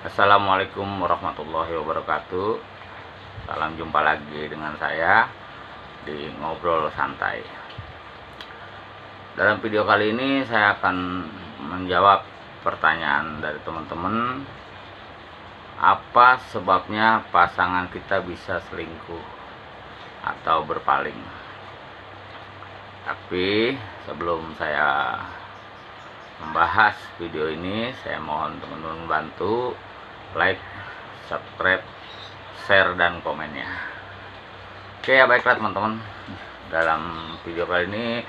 Assalamualaikum warahmatullahi wabarakatuh. Salam jumpa lagi dengan saya di Ngobrol Santai. Dalam video kali ini saya akan menjawab pertanyaan dari teman-teman. Apa sebabnya pasangan kita bisa selingkuh atau berpaling? Tapi sebelum saya membahas video ini, saya mohon teman-teman bantu like, subscribe, share, dan komennya. Oke ya, baiklah teman-teman. Dalam video kali ini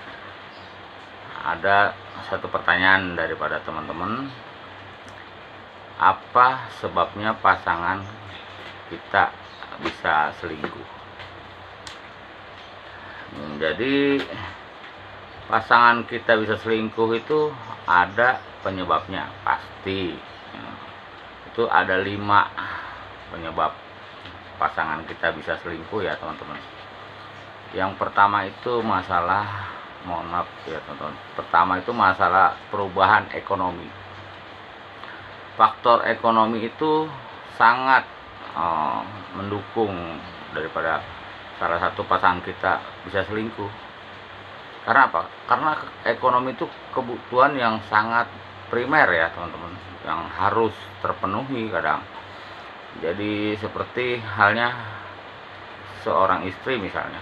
ada satu pertanyaan daripada teman-teman. Apa sebabnya pasangan kita bisa selingkuh? Jadi pasangan kita bisa selingkuh itu ada penyebabnya pasti. Itu ada 5 penyebab pasangan kita bisa selingkuh ya teman-teman. Yang pertama itu masalah, mohon maaf ya teman-teman, pertama itu masalah perubahan ekonomi. Faktor ekonomi itu sangat mendukung daripada salah satu pasangan kita bisa selingkuh. Karena apa? Karena ekonomi itu kebutuhan yang sangat primer ya teman-teman, yang harus terpenuhi kadang. Jadi seperti halnya seorang istri misalnya,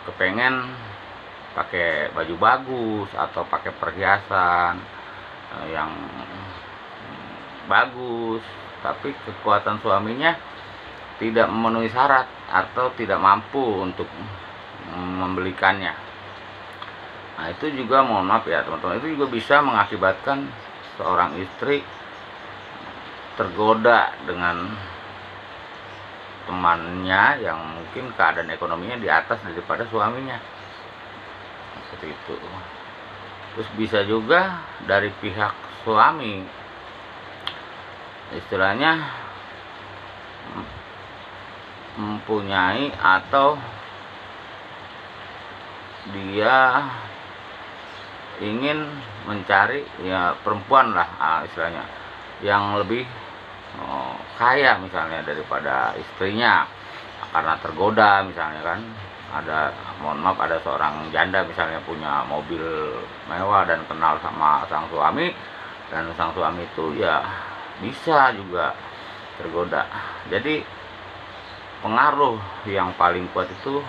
kepengen pakai baju bagus atau pakai perhiasan yang bagus, tapi kekuatan suaminya tidak memenuhi syarat atau tidak mampu untuk membelikannya. Nah, itu juga mohon maaf ya teman-teman, itu juga bisa mengakibatkan seorang istri tergoda dengan temannya yang mungkin keadaan ekonominya di atas daripada suaminya. Seperti itu. Terus bisa juga dari pihak suami, istilahnya mempunyai atau dia ingin mencari ya perempuan lah istilahnya yang lebih kaya misalnya daripada istrinya, karena tergoda misalnya kan. Ada, mohon maaf, ada seorang janda misalnya punya mobil mewah dan kenal sama sang suami, dan sang suami itu ya bisa juga tergoda. Jadi pengaruh yang paling kuat itu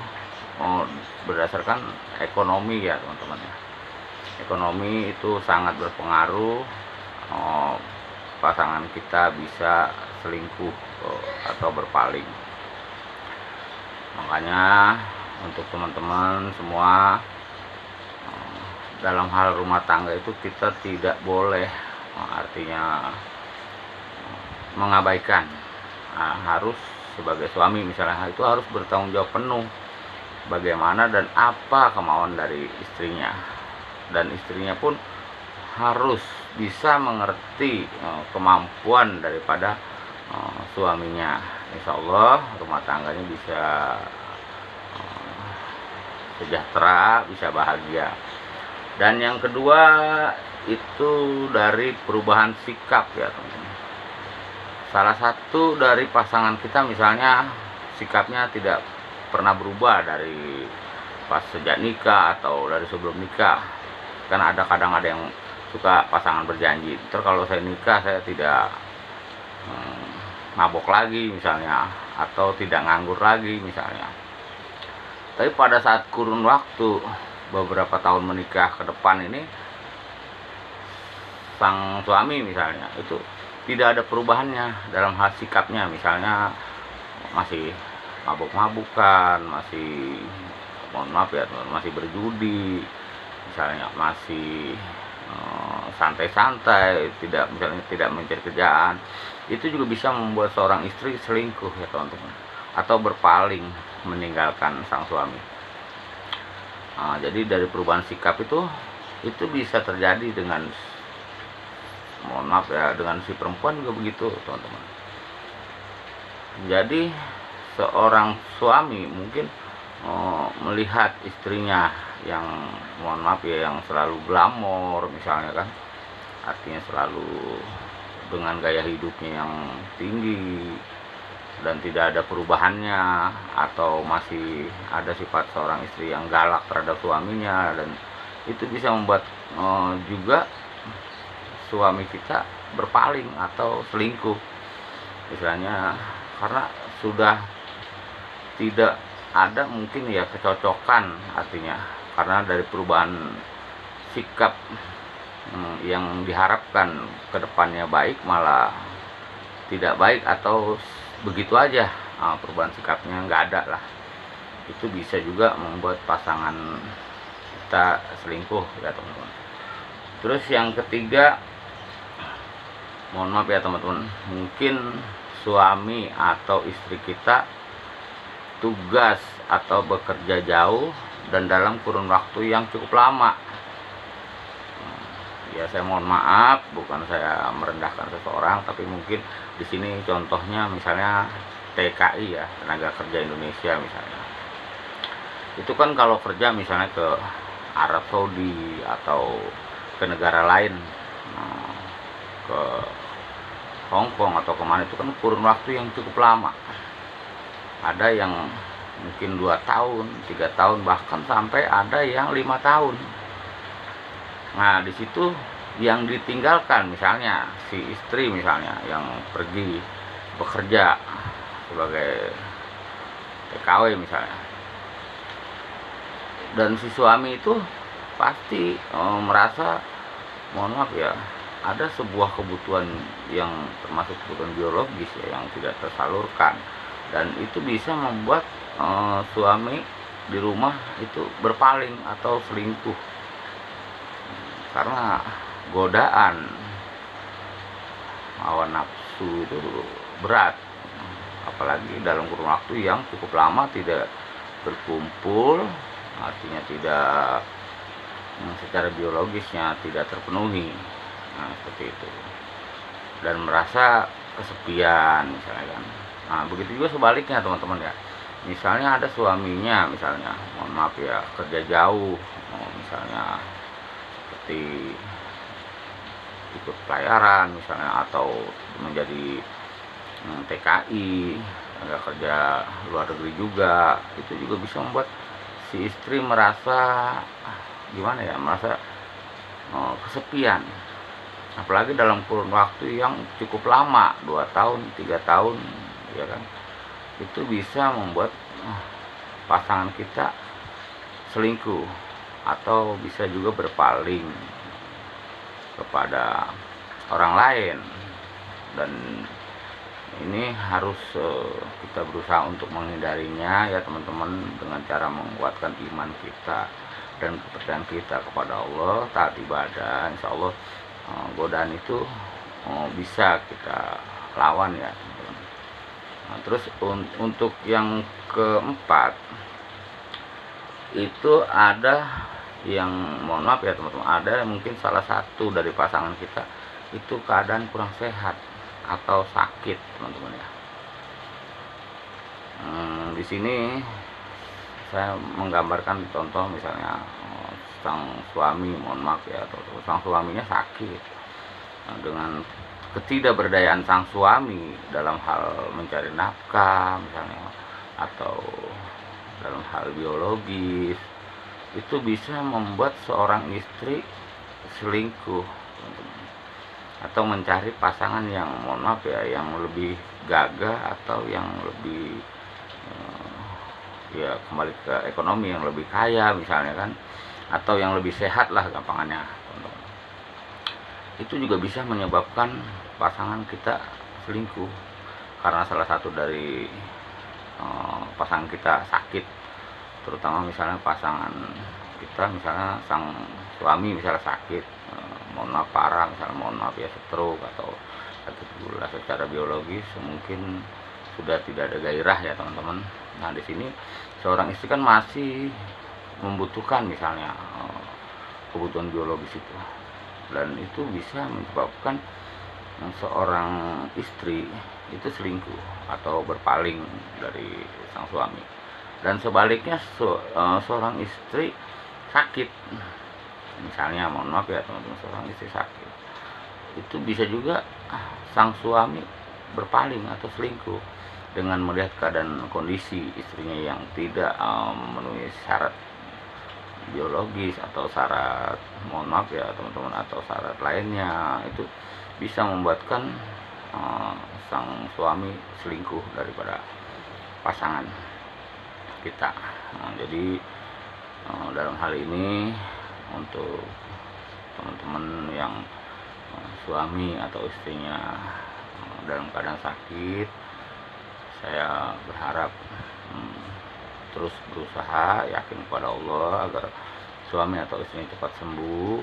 berdasarkan ekonomi ya teman-teman. Ekonomi itu sangat berpengaruh, pasangan kita bisa selingkuh atau berpaling. Makanya untuk teman-teman semua, dalam hal rumah tangga itu kita tidak boleh artinya mengabaikan. Harus sebagai suami misalnya itu harus bertanggung jawab penuh bagaimana dan apa kemauan dari istrinya, dan istrinya pun harus bisa mengerti kemampuan daripada suaminya. Insya Allah rumah tangganya bisa sejahtera, bisa bahagia. Dan yang kedua itu dari perubahan sikap ya teman-teman. Salah satu dari pasangan kita misalnya sikapnya tidak pernah berubah dari pas sejak nikah atau dari sebelum nikah. Kan kadang ada yang suka pasangan berjanji, kalau saya nikah saya tidak mabok lagi misalnya, atau tidak nganggur lagi misalnya. Tapi pada saat kurun waktu beberapa tahun menikah ke depan ini, sang suami misalnya itu tidak ada perubahannya dalam hal sikapnya. Misalnya masih mabuk-mabukan, masih, mohon maaf ya, masih berjudi misalnya, masih santai-santai, misalnya tidak mencari kerjaan. Itu juga bisa membuat seorang istri selingkuh ya teman-teman, atau berpaling meninggalkan sang suami. Jadi dari perubahan sikap itu bisa terjadi dengan, mohon maaf ya, dengan si perempuan juga begitu teman-teman. Jadi seorang suami mungkin melihat istrinya yang, mohon maaf ya, yang selalu glamor misalnya kan, artinya selalu dengan gaya hidupnya yang tinggi dan tidak ada perubahannya, atau masih ada sifat seorang istri yang galak terhadap suaminya, dan itu bisa membuat juga suami kita berpaling atau selingkuh istilahnya, karena sudah tidak ada mungkin ya kecocokan, artinya karena dari perubahan sikap yang diharapkan ke depannya baik malah tidak baik, atau begitu aja perubahan sikapnya nggak ada lah. Itu bisa juga membuat pasangan kita selingkuh ya teman-teman. Terus yang ketiga, mohon maaf ya teman-teman, mungkin suami atau istri kita tugas atau bekerja jauh dan dalam kurun waktu yang cukup lama. Ya saya mohon maaf, bukan saya merendahkan seseorang, tapi mungkin di sini contohnya misalnya TKI ya, tenaga kerja Indonesia misalnya. Itu kan kalau kerja misalnya ke Arab Saudi atau ke negara lain, ke Hong Kong atau kemana, itu kan kurun waktu yang cukup lama. Ada yang mungkin 2 tahun, 3 tahun, bahkan sampai ada yang 5 tahun. Nah di situ yang ditinggalkan misalnya si istri misalnya yang pergi bekerja sebagai TKW misalnya, dan si suami itu pasti merasa, mohon maaf ya, ada sebuah kebutuhan yang termasuk kebutuhan biologis ya, yang tidak tersalurkan, dan itu bisa membuat suami di rumah itu berpaling atau selingkuh karena godaan hawa nafsu itu berat, apalagi dalam kurun waktu yang cukup lama tidak berkumpul, artinya tidak secara biologisnya tidak terpenuhi. Nah seperti itu, dan merasa kesepian misalnya kan. Nah begitu juga sebaliknya teman-teman ya, misalnya ada suaminya misalnya, mohon maaf ya, kerja jauh, misalnya seperti ikut pelayaran misalnya, atau menjadi TKI, tenaga kerja luar negeri juga, itu juga bisa membuat si istri merasa gimana ya, merasa kesepian, apalagi dalam kurun waktu yang cukup lama, 2 tahun 3 tahun ya kan. Itu bisa membuat pasangan kita selingkuh atau bisa juga berpaling kepada orang lain, dan ini harus kita berusaha untuk menghindarinya ya teman-teman, dengan cara menguatkan iman kita dan kepercayaan kita kepada Allah, taat ibadah. Insya Allah godaan itu bisa kita lawan ya teman-teman. Nah, terus untuk yang keempat itu ada yang, mohon maaf ya teman-teman, ada mungkin salah satu dari pasangan kita itu keadaan kurang sehat atau sakit teman-teman ya. Di sini saya menggambarkan contoh misalnya sang suami, mohon maaf ya, atau sang suaminya sakit. Nah, dengan ketidakberdayaan sang suami dalam hal mencari nafkah misalnya, atau dalam hal biologis, itu bisa membuat seorang istri selingkuh atau mencari pasangan yang, mohon maaf ya, yang lebih gagah atau yang lebih ya kembali ke ekonomi, yang lebih kaya misalnya kan, atau yang lebih sehat lah gampangannya. Itu juga bisa menyebabkan pasangan kita selingkuh karena salah satu dari pasangan kita sakit, terutama misalnya pasangan kita, misalnya sang suami misalnya sakit, mohon maaf parah, misalnya mohon maaf ya stroke atau sakit gula secara biologis, mungkin sudah tidak ada gairah ya teman-teman. Nah di sini seorang istri kan masih membutuhkan misalnya kebutuhan biologis itu, dan itu bisa menyebabkan seorang istri itu selingkuh atau berpaling dari sang suami, dan sebaliknya seorang istri sakit misalnya, mohon maaf ya teman-teman, seorang istri sakit, itu bisa juga sang suami berpaling atau selingkuh dengan melihat keadaan kondisi istrinya yang tidak memenuhi syarat biologis atau syarat, mohon maaf ya teman-teman, atau syarat lainnya, itu bisa membuatkan sang suami selingkuh daripada pasangan kita. Jadi dalam hal ini untuk teman-teman yang suami atau istrinya dalam keadaan sakit, saya berharap terus berusaha, yakin kepada Allah agar suami atau istrinya cepat sembuh,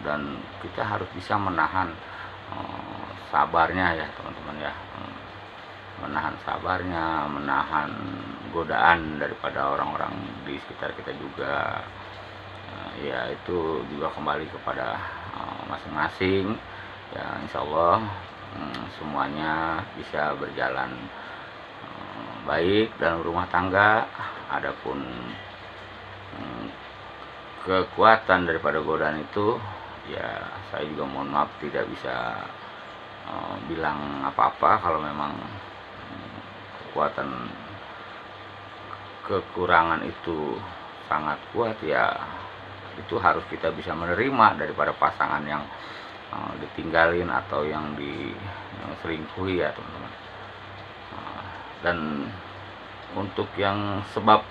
dan kita harus bisa menahan sabarnya ya teman-teman ya, menahan sabarnya, menahan godaan daripada orang-orang di sekitar kita juga. Ya itu juga kembali kepada masing-masing ya, insya Allah semuanya bisa berjalan baik dalam rumah tangga. Adapun kekuatan daripada godaan itu ya, saya juga mohon maaf tidak bisa bilang apa-apa. Kalau memang kekurangan itu sangat kuat ya, itu harus kita bisa menerima daripada pasangan yang ditinggalin atau yang diselingkuhi ya teman-teman. Dan untuk yang sebab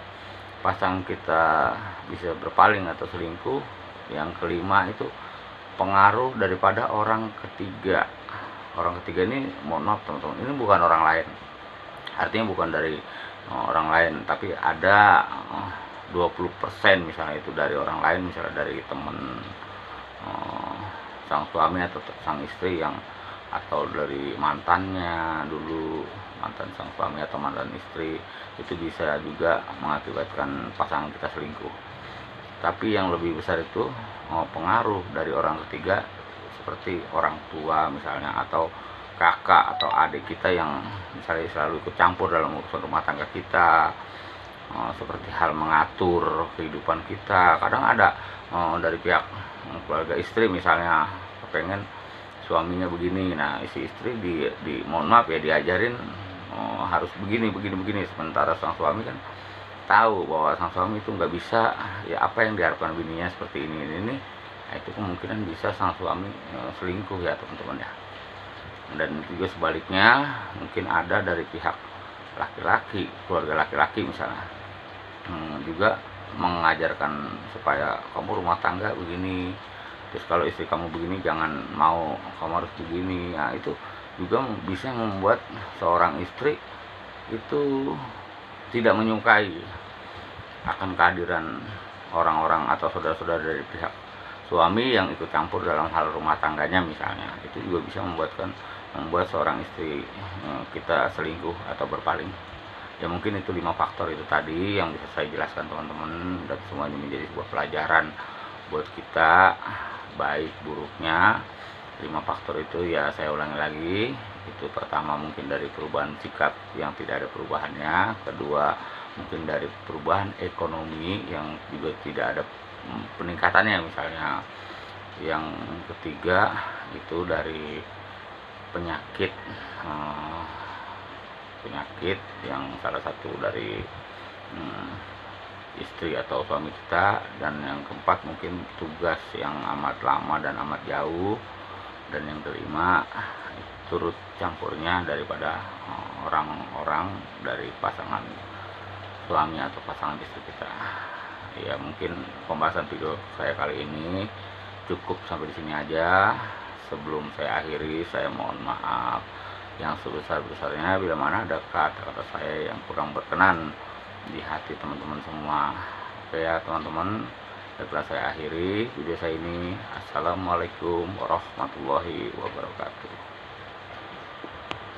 pasangan kita bisa berpaling atau selingkuh, yang kelima itu pengaruh daripada orang ketiga. Orang ketiga ini mohon maaf teman-teman, ini bukan orang lain, artinya bukan dari orang lain, tapi ada 20% misalnya itu dari orang lain, misalnya dari teman sang suami atau sang istri yang, atau dari mantannya dulu, mantan sang suami atau mantan istri, itu bisa juga mengakibatkan pasangan kita selingkuh. Tapi yang lebih besar itu pengaruh dari orang ketiga, seperti orang tua misalnya, atau kakak atau adik kita yang misalnya selalu ikut campur dalam urusan rumah tangga kita, seperti hal mengatur kehidupan kita. Kadang ada dari pihak keluarga istri misalnya pengen suaminya begini, nah isi istri di mohon maaf ya diajarin harus begini, sementara sang suami kan tahu bahwa sang suami itu nggak bisa ya, apa yang diharapkan bininya seperti ini. Nah, itu kemungkinan bisa sang suami selingkuh ya teman-teman ya. Dan juga sebaliknya, mungkin ada dari pihak laki-laki, keluarga laki-laki misalnya, juga mengajarkan supaya kamu rumah tangga begini, terus kalau istri kamu begini jangan mau, kamu harus begini. Nah, itu juga bisa membuat seorang istri itu tidak menyukai akan kehadiran orang-orang atau saudara-saudara dari pihak suami yang ikut campur dalam hal rumah tangganya misalnya. Itu juga bisa membuat seorang istri kita selingkuh atau berpaling. Ya mungkin itu 5 faktor itu tadi yang bisa saya jelaskan teman-teman, dan semuanya menjadi sebuah pelajaran buat kita, baik buruknya 5 faktor itu ya. Saya ulangi lagi, itu pertama mungkin dari perubahan sikap yang tidak ada perubahannya, kedua mungkin dari perubahan ekonomi yang juga tidak ada peningkatannya misalnya, yang ketiga itu dari penyakit yang salah satu dari istri atau suami kita, dan yang keempat mungkin tugas yang amat lama dan amat jauh, dan yang kelima turut campurnya daripada orang-orang dari pasangan suami atau pasangan istri kita. Ya mungkin pembahasan video saya kali ini cukup sampai di sini aja. Sebelum saya akhiri, saya mohon maaf yang sebesar-besarnya bila mana ada kata-kata saya yang kurang berkenan di hati teman-teman semua. Oke ya teman-teman, baiklah saya akhiri video saya ini. Assalamualaikum warahmatullahi wabarakatuh.